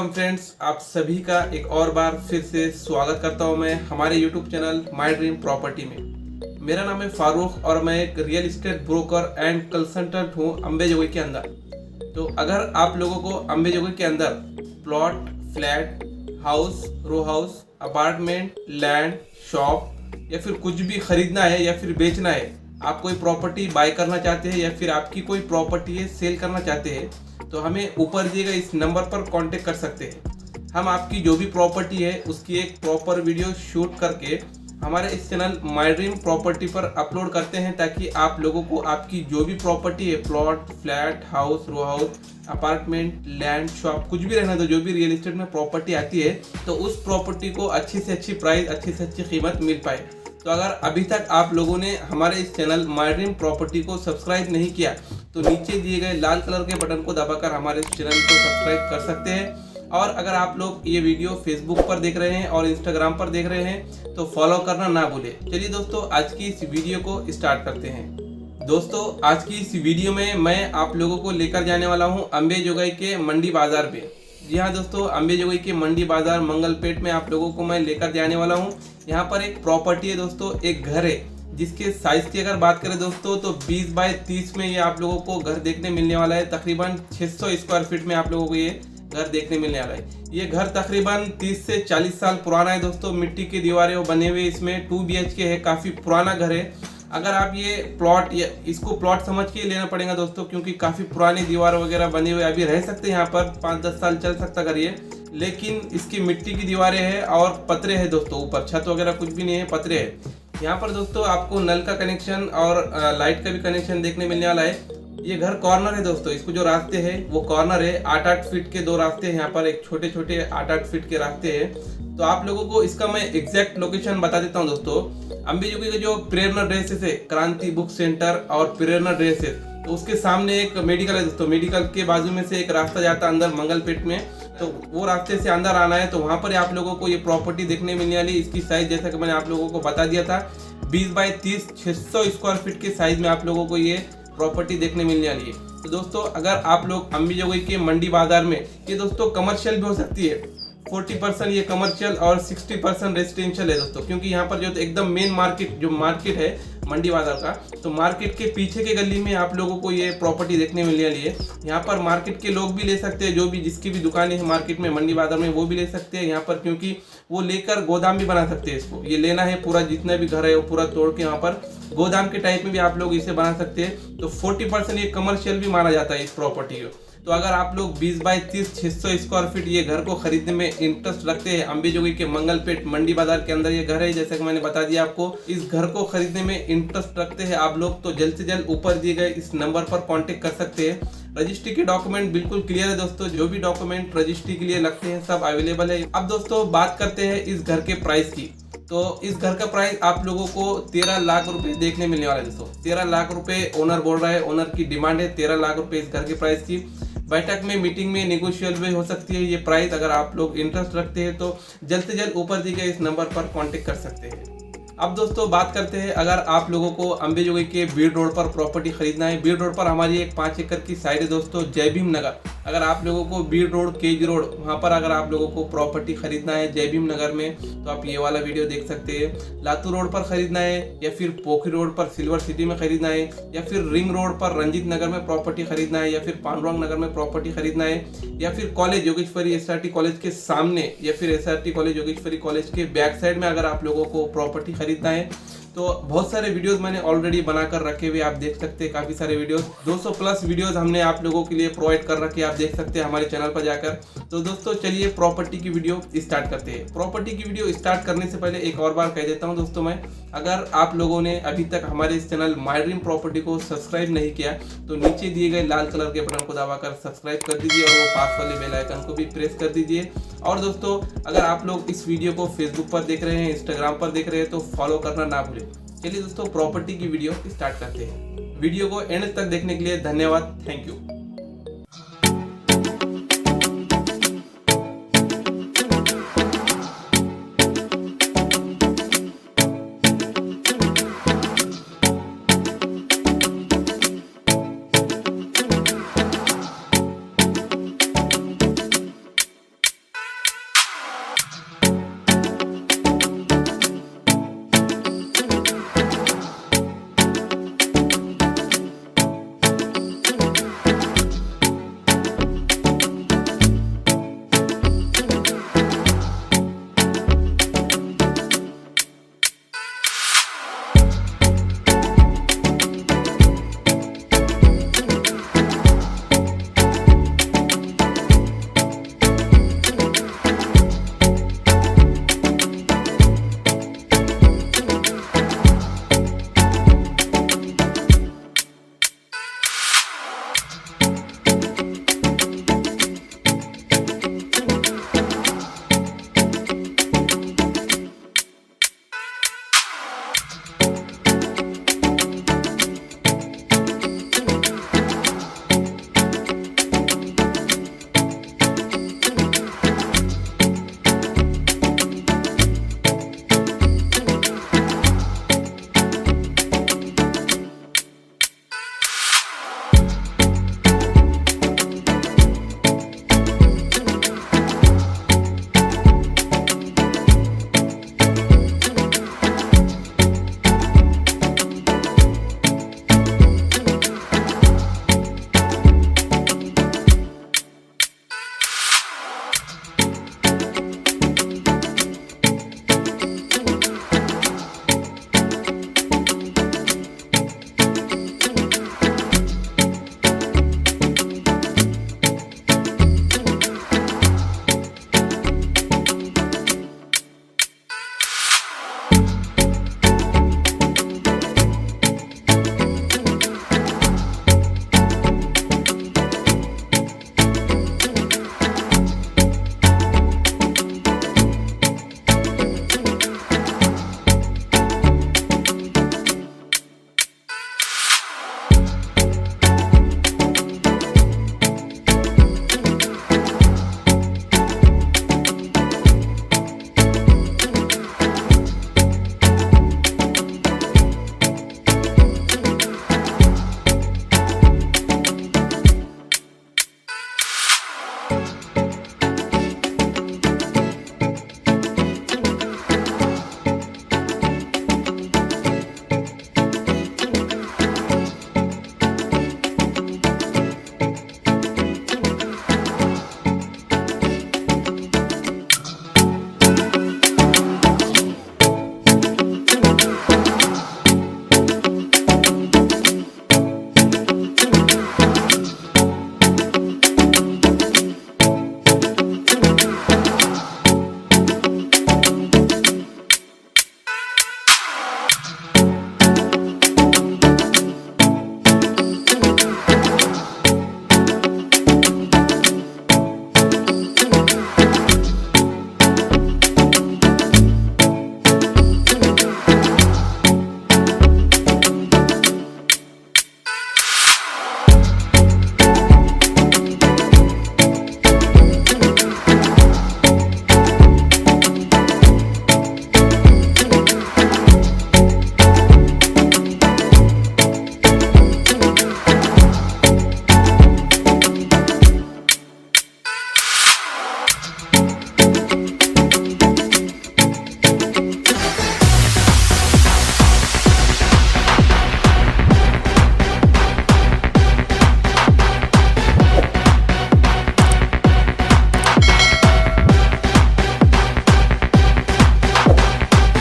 Welcome friends, आप सभी का एक और बार फिर से स्वागत करता हूं मैं हमारे YouTube channel my dream property में। मेरा नाम है फारूक और मैं एक real estate broker and consultant हूं अंबेजोगाई के अंदर। तो अगर आप लोगों को अंबेजोगाई के अंदर plot, flat, house, row house, apartment, land, shop या फिर कुछ भी खरीदना है या फिर बेचना है, आप कोई प्रॉपर्टी बाय करना चाहते हैं या फिर आपकी कोई प्रॉपर्टी है सेल करना चाहते हैं, तो हमें ऊपर दिए गए इस नंबर पर कांटेक्ट कर सकते हैं। हम आपकी जो भी प्रॉपर्टी है उसकी एक प्रॉपर वीडियो शूट करके हमारे इस चैनल माय ड्रीम प्रॉपर्टी पर अपलोड करते हैं, ताकि आप लोगों को आपकी जो भी प्रॉपर्टी है, plot, flat, house, row house, apartment, land, shop, कुछ भी रहना, तो जो भी रियल एस्टेट में प्रॉपर्टी आती है, तो उस प्रॉपर्टी को अच्छी से अच्छी प्राइस, अच्छी से अच्छी कीमत मिल पाए। तो अगर अभी तक आप लोगों ने हमारे इस चैनल माय ड्रीम प्रॉपर्टी को सब्सक्राइब नहीं किया, तो नीचे दिए गए लाल कलर के बटन को दबाकर हमारे इस चैनल को सब्सक्राइब कर सकते हैं। और अगर आप लोग ये वीडियो फेसबुक पर देख रहे हैं और इंस्टाग्राम पर देख रहे हैं, तो फॉलो करना ना भूलें। चलिए दोस्तों, आज की इस वीडियो को स्टार्ट करते हैं। दोस्तों, आज की इस वीडियो में मैं आप लोगों को लेकर जाने वाला हूँ अंबेजोगाई के मंडी बाजार पे। जी हाँ दोस्तों, अंबेजोगाई के मंडी बाजार मंगलपेट में आप लोगों को मैं लेकर जाने वाला हूँ। यहाँ पर एक प्रॉपर्टी है दोस्तों, एक घर है जिसके साइज की अगर बात करें दोस्तों, तो 20 बाय 30 में ये आप लोगों को घर देखने मिलने वाला है। तकरीबन 600 स्क्वायर फीट में आप लोगों को ये घर देखने मिलने वाला है। ये घर तकरीबन 30 से 40 साल पुराना है दोस्तों। मिट्टी की दीवारें वो बने हुए, इसमें 2 BHK है, काफ़ी पुराना घर है। अगर आप ये प्लॉट या इसको प्लॉट समझ के लेना पड़ेगा दोस्तों, क्योंकि काफ़ी पुरानी दीवार वगैरह बने हुए, अभी रह सकते हैं यहाँ पर, 5-10 साल चल सकता घर ये। लेकिन इसकी मिट्टी की दीवारें हैं और पतरे हैं दोस्तों, ऊपर छत वगैरह कुछ भी नहीं है, पतरे है। यहाँ पर दोस्तों आपको नल का कनेक्शन और लाइट का भी कनेक्शन देखने मिलने वाला है। ये घर कॉर्नर है दोस्तों, इसको जो रास्ते हैं वो कॉर्नर है। 8-8 फीट के 2 रास्ते हैं यहाँ पर, एक छोटे छोटे 8-8 फीट के रास्ते हैं। तो आप लोगों को इसका मैं एग्जैक्ट लोकेशन बता देता हूँ दोस्तों। अंबेजोगाई के जो प्रेरणा ड्रेसेस है, क्रांति बुक सेंटर और प्रेरणा ड्रेसेस, तो उसके सामने एक मेडिकल है दोस्तों। मेडिकल के बाजू में से एक रास्ता जाता है अंदर मंगलपेट में, तो वो रास्ते से अंदर आना है, तो वहां पर आप लोगों को ये प्रॉपर्टी देखने मिलने वाली। इसकी साइज जैसा कि मैंने आप लोगों को बता दिया था, 20 बाय 30 600 स्क्वायर फीट के साइज में आप लोगों को ये प्रॉपर्टी देखने मिलने वाली है। तो दोस्तों, अगर आप लोग अंबेजोगाई के मंडी बाजार में, ये दोस्तों कमर्शियल भी हो सकती है, 40% ये कमर्शियल और 60% रेजिडेंशियल है दोस्तों। क्योंकि यहाँ पर जो एकदम मेन मार्केट, जो मार्केट है मंडी बाजार का, तो मार्केट के पीछे के गली में आप लोगों को ये प्रॉपर्टी देखने मिलने वाली है। यहाँ पर मार्केट के लोग भी ले सकते हैं, जो भी जिसकी भी दुकानें है मार्केट में, मंडी बाजार में, वो भी ले सकते हैं यहाँ पर, क्योंकि वो लेकर गोदाम भी बना सकते हैं। इसको ये लेना है पूरा, जितना भी घर है वो पूरा तोड़ के यहाँ पर गोदाम के टाइप में भी आप लोग इसे बना सकते हैं। तो 40% ये कमर्शियल भी माना जाता है इस प्रॉपर्टी को। तो अगर आप लोग 20 बाय 30 600 स्क्वायर फीट ये घर को खरीदने में इंटरेस्ट रखते हैं, अंबेजोगाई के मंगलपेट मंडी बाजार के अंदर ये घर है, जैसा कि मैंने बता दिया आपको, इस घर को खरीदने में इंटरेस्ट रखते हैं आप लोग, तो जल्द से जल्द ऊपर दिए गए इस नंबर पर कांटेक्ट कर सकते हैं। रजिस्ट्री के डॉक्यूमेंट बिल्कुल क्लियर है दोस्तों, जो भी डॉक्यूमेंट रजिस्ट्री के लिए लगते हैं सब अवेलेबल है। अब दोस्तों बात करते हैं इस घर के प्राइस की। तो इस घर का प्राइस आप लोगों को 13 लाख रुपए देखने मिलने वाला है दोस्तों। 13 लाख रुपए ओनर बोल रहा है, ओनर की डिमांड है 13 लाख रुपए इस घर के प्राइस की। बैठक में, मीटिंग में नेगोशिएबल भी हो सकती है ये प्राइस। अगर आप लोग इंटरेस्ट रखते हैं तो जल्द से जल्द ऊपर दिए गए इस नंबर पर कांटेक्ट कर सकते हैं। अब दोस्तों बात करते हैं, अगर आप लोगों को अंबेजोगाई के बीड़ रोड पर प्रॉपर्टी खरीदना है, बीड़ रोड पर हमारी एक 5 एकड़ की साइड है दोस्तों, जय भीम नगर। अगर आप लोगों को बीड़ रोड, केज रोड, वहाँ पर अगर आप लोगों को प्रॉपर्टी खरीदना है जय भीम नगर में, तो आप ये वाला वीडियो देख सकते हैं। लातूर रोड पर खरीदना है या फिर पोखरी रोड पर सिल्वर सिटी में खरीदना है, या फिर रिंग रोड पर रंजीत नगर में प्रॉपर्टी खरीदना है, या फिर पांडुरंग नगर में प्रॉपर्टी खरीदना है, या फिर कॉलेज योगेश्वरी SRT कॉलेज के सामने, या फिर SRT कॉलेज योगेश्वरी कॉलेज के बैक साइड में अगर आप लोगों को प्रॉपर्टी खरीदना है, तो बहुत सारे वीडियोस मैंने ऑलरेडी बनाकर रखे हुए, आप देख सकते हैं काफ़ी सारे वीडियोस, 200 प्लस वीडियोस हमने आप लोगों के लिए प्रोवाइड कर रखे, आप देख सकते हैं हमारे चैनल पर जाकर। तो दोस्तों चलिए प्रॉपर्टी की वीडियो स्टार्ट करते हैं। प्रॉपर्टी की वीडियो स्टार्ट करने से पहले एक और बार कह देता हूं दोस्तों मैं, अगर आप लोगों ने अभी तक हमारे इस चैनल माय ड्रीम प्रॉपर्टी को सब्सक्राइब नहीं किया, तो नीचे दिए गए लाल कलर के बटन को दबाकर सब्सक्राइब कर दीजिए और वो पास वाले बेल आइकन को भी प्रेस कर दीजिए। और दोस्तों, अगर आप लोग इस वीडियो को फेसबुक पर देख रहे हैं, इंस्टाग्राम पर देख रहे हैं, तो फॉलो करना ना भूलें। चलिए दोस्तों प्रॉपर्टी की वीडियो स्टार्ट करते हैं। वीडियो को एंड तक देखने के लिए धन्यवाद, थैंक यू।